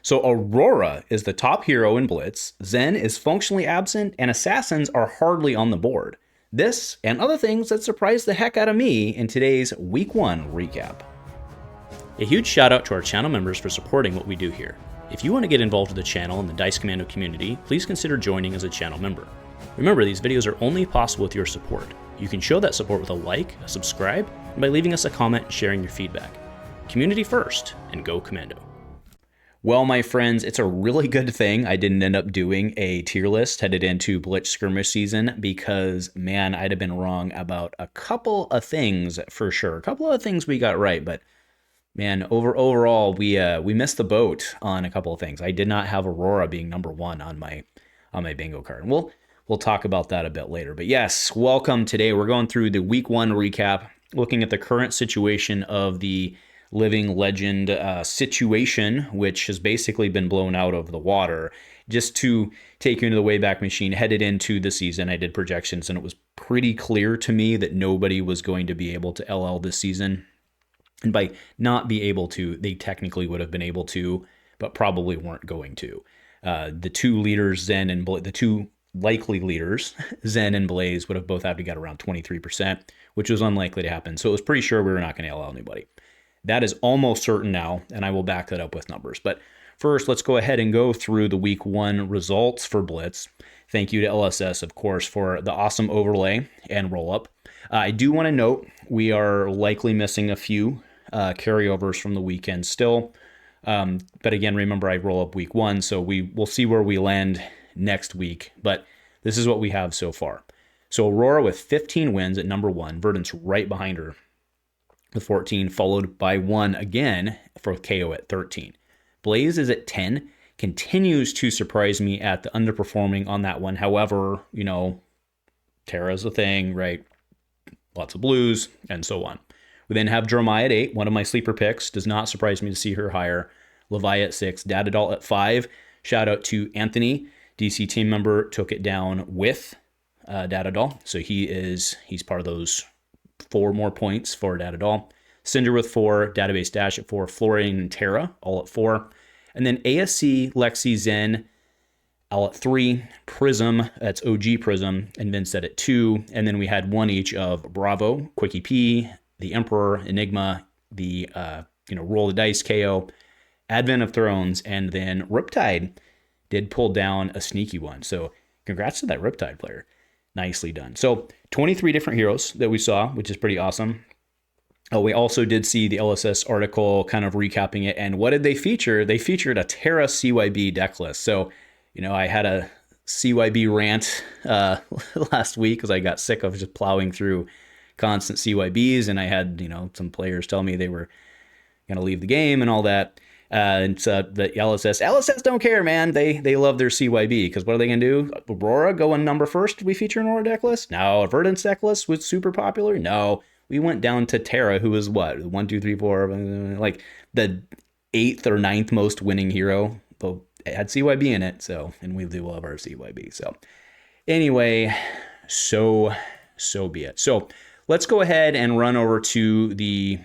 So Aurora is the top hero in Blitz, Zen is functionally absent, and Assassins are hardly on the board. This and other things that surprised the heck out of me in today's Week 1 recap. A huge shout out to our channel members for supporting what we do here. If you want to get involved with the channel and the Dice Commando community, please consider joining as a channel member. Remember, these videos are only possible with your support. You can show that support with a like, a subscribe, and by leaving us a comment and sharing your feedback. Community first, and go Commando. Well, my friends, it's a really good thing I didn't end up doing a tier list headed into Blitz Skirmish season because, man, I'd have been wrong about a couple of things for sure. A couple of things we got right, but man, overall, we missed the boat on a couple of things. I did not have Aurora being number 1 on my bingo card. We'll talk about that a bit later. But yes, welcome. Today we're going through the Week 1 recap, looking at the current situation of the Living Legend situation, which has basically been blown out of the water. Just to take you into the Wayback Machine, headed into the season, I did projections, and it was pretty clear to me that nobody was going to be able to LL this season. And by not be able to, they technically would have been able to, but probably weren't going to. The two leaders, Zen and the two likely leaders, Zen and Blaze, would have both had to get around 23%, which was unlikely to happen. So it was pretty sure we were not going to LL anybody. That is almost certain now, and I will back that up with numbers. But first, let's go ahead and go through the Week 1 results for Blitz. Thank you to LSS, of course, for the awesome overlay and roll-up. I do want to note we are likely missing a few carryovers from the weekend still. But again, remember, I roll up Week 1, so we'll see where we land next week. But this is what we have so far. So Aurora with 15 wins at number 1. Verdant's right behind her with 14, followed by 1 again for Kayo at 13. Blaze is at 10, continues to surprise me at the underperforming on that one. However, you know, Terra's a thing, right? Lots of blues and so on. We then have Jeremiah at 8, one of my sleeper picks. Does not surprise me to see her higher. Levia at 6, Dadadalt at 5. Shout out to Anthony, DC team member, took it down with Dadadalt. So he's part of those 4 more points for Dadadalt. Cinder with 4, Database Dash at 4, Florian and Terra all at 4. And then ASC, Lexi, Zen all at 3, Prism, that's OG Prism, and Vincent at 2. And then we had 1 each of Bravo, Quickie P, the Emperor, Enigma, the Roll the Dice, KO, Advent of Thrones, and then Riptide did pull down a sneaky one. So congrats to that Riptide player. Nicely done. So 23 different heroes that we saw, which is pretty awesome. We also did see the LSS article kind of recapping it. And what did they feature? They featured a Terra CYB deck list. So, I had a CYB rant last week because I got sick of just plowing through constant CYBs. And I had, some players tell me they were going to leave the game and all that. And so the LSS don't care, man. They love their CYB because what are they going to do? Aurora going number first? Did we feature an Aurora deck list? No. A Verdant's deck list was super popular? No. We went down to Terra, who was what? 1, 2, 3, 4, like the 8th or 9th most winning hero. But it had CYB in it, so, and we do love our CYB. So anyway, so be it. So let's go ahead and run over to the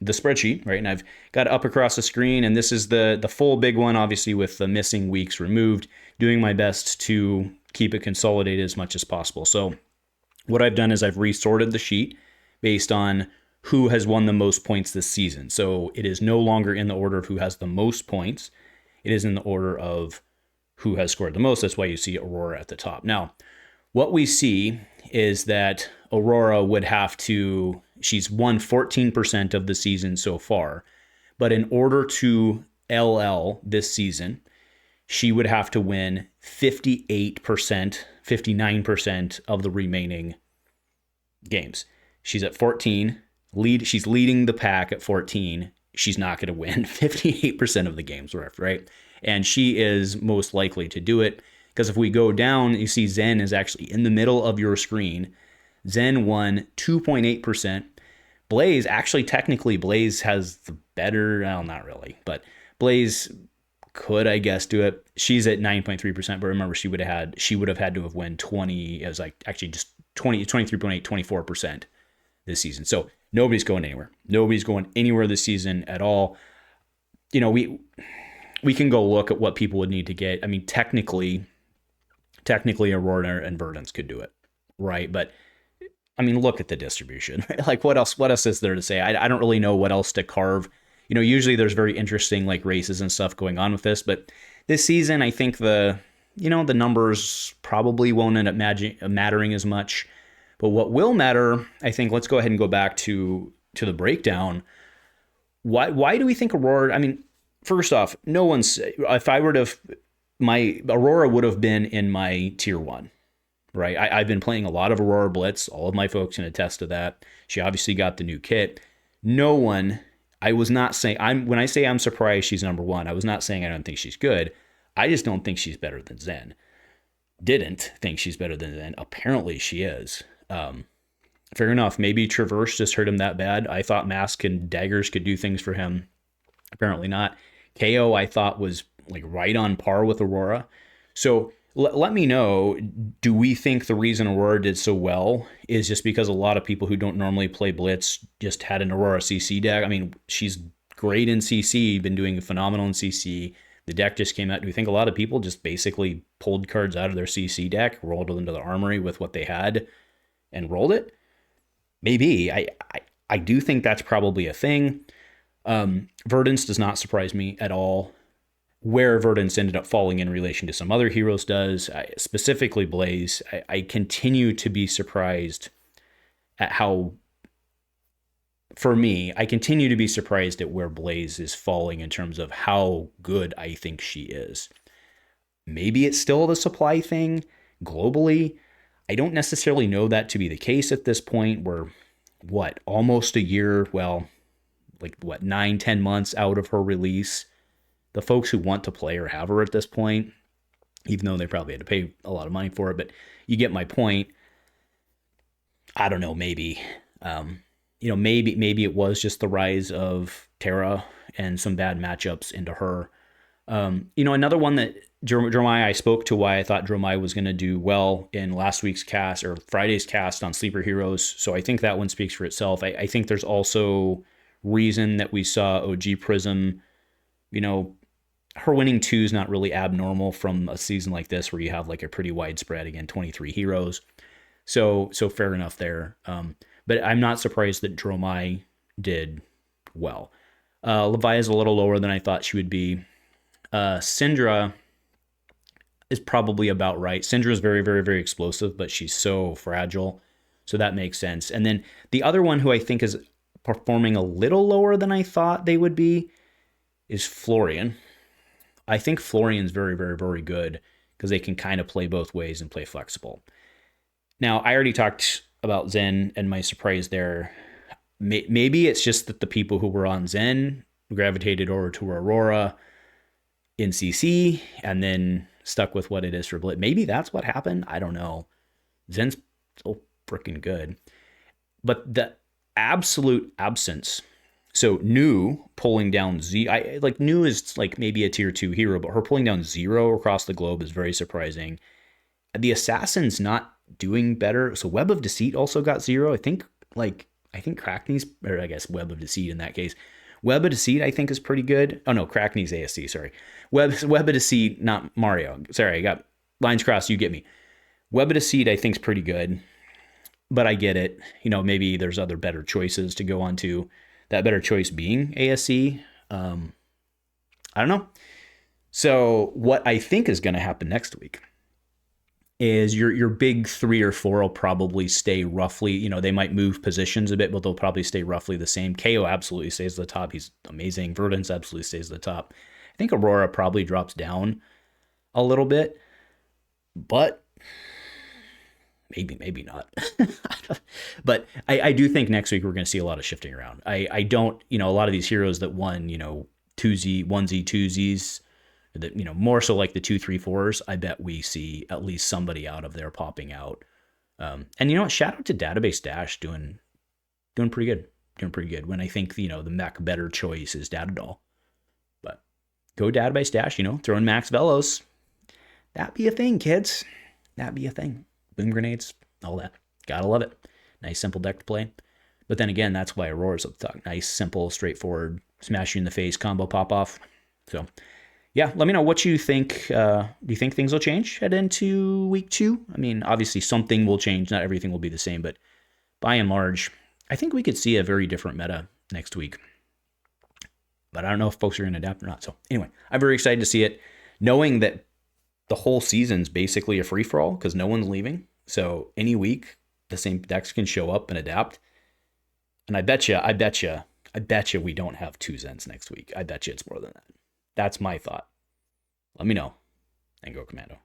spreadsheet, right? And I've got it up across the screen, and this is the full big one, obviously with the missing weeks removed, doing my best to keep it consolidated as much as possible. So what I've done is I've resorted the sheet based on who has won the most points this season. So it is no longer in the order of who has the most points. It is in the order of who has scored the most. That's why you see Aurora at the top. Now, what we see is that Aurora would have to, she's won 14% of the season so far, but in order to LL this season, she would have to win 58%, 59% of the remaining games. She's at 14, she's leading the pack at 14. She's not going to win 58% of the games, right? And she is most likely to do it because if we go down, you see Zen is actually in the middle of your screen. Zen won 2.8%. Blaze, actually, technically, Blaze has the better, well, not really, but Blaze could, I guess, do it. She's at 9.3%, but remember, she would have had to have won 20, it was like actually just 23.8, 24% this season. So nobody's going anywhere. Nobody's going anywhere this season at all. we can go look at what people would need to get. I mean, technically Aurora and Verdance could do it, right? But I mean, look at the distribution. Like, what else is there to say? I don't really know what else to carve. You know, usually there's very interesting like races and stuff going on with this, but this season, I think the numbers probably won't end up mattering as much. But what will matter, I think, let's go ahead and go back to the breakdown. Why do we think Aurora? I mean, first off, no one's. If I were to, my Aurora would have been in my tier 1. Right, I've been playing a lot of Aurora Blitz. All of my folks can attest to that. She obviously got the new kit. No one, I was not saying, when I say I'm surprised she's number 1, I was not saying I don't think she's good. I just don't think she's better than Zen. Didn't think she's better than Zen. Apparently she is. Fair enough. Maybe Traverse just hurt him that bad. I thought Mask and Daggers could do things for him. Apparently not. Kayo I thought was like right on par with Aurora. So let me know, do we think the reason Aurora did so well is just because a lot of people who don't normally play Blitz just had an Aurora CC deck? I mean, she's great in CC, been doing phenomenal in CC. The deck just came out. Do we think a lot of people just basically pulled cards out of their CC deck, rolled it into the armory with what they had, and rolled it? Maybe. I do think that's probably a thing. Verdance does not surprise me at all. Where Verdance ended up falling in relation to some other heroes does, specifically Blaze, I continue to be surprised at how, for me, I continue to be surprised at where Blaze is falling in terms of how good I think she is. Maybe it's still the supply thing globally. I don't necessarily know that to be the case at this point. We're, almost a year, 9-10 months out of her release. The folks who want to play her have her at this point, even though they probably had to pay a lot of money for it. But you get my point. I don't know, maybe. Maybe it was just the rise of Terra and some bad matchups into her. Another one that Dromai, I spoke to why I thought Dromai was going to do well in last week's cast or Friday's cast on Sleeper Heroes. So I think that one speaks for itself. I think there's also reason that we saw OG Prism, her winning 2 is not really abnormal from a season like this where you have like a pretty widespread, again, 23 heroes. So fair enough there. But I'm not surprised that Dromai did well. Levia is a little lower than I thought she would be. Syndra is probably about right. Syndra is very, very, very explosive, but she's so fragile. So that makes sense. And then the other one who I think is performing a little lower than I thought they would be is Florian. I think Florian's very, very, very good because they can kind of play both ways and play flexible. Now, I already talked about Zen and my surprise there. Maybe it's just that the people who were on Zen gravitated over to Aurora in CC and then stuck with what it is for Blitz. Maybe that's what happened. I don't know. Zen's so freaking good. But the absolute absence. So Nu pulling down Nu is like maybe a tier 2 hero, but her pulling down 0 across the globe is very surprising. The Assassin's not doing better. So Web of Deceit also got 0. I think Crackney's, or I guess Web of Deceit in that case. Web of Deceit I think is pretty good. Oh no, Crackney's ASC, sorry. Web of Deceit, not Mario. Sorry, I got lines crossed, you get me. Web of Deceit I think is pretty good, but I get it. Maybe there's other better choices to go on to. That better choice being ASC. I don't know. So what I think is going to happen next week is your big 3 or 4 will probably stay roughly, they might move positions a bit, but they'll probably stay roughly the same. Kayo absolutely stays at the top. He's amazing. Verdance absolutely stays at the top. I think Aurora probably drops down a little bit, but maybe not. But I do think next week we're going to see a lot of shifting around. I don't, a lot of these heroes that won, 2Z, 1Z, 2Zs, that, more so like the 2, 3, 4s, I bet we see at least somebody out of there popping out. And shout out to Database Dash doing pretty good. Doing pretty good when I think, the mech better choice is Datadol. But go Database Dash, throwing Max Velos. That'd be a thing, kids. That'd be a thing. Boom grenades, all that. Gotta love it. Nice, simple deck to play. But then again, that's why Aurora's up top. Nice, simple, straightforward, smash you in the face, combo pop off. So, yeah, let me know what you think. Do you think things will change head into week 2? I mean, obviously something will change. Not everything will be the same, but by and large, I think we could see a very different meta next week. But I don't know if folks are going to adapt or not. So anyway, I'm very excited to see it, knowing that the whole season's basically a free-for-all because no one's leaving. So any week, the same decks can show up and adapt. And I bet you we don't have 2 Zens next week. I bet you it's more than that. That's my thought. Let me know and go Commando.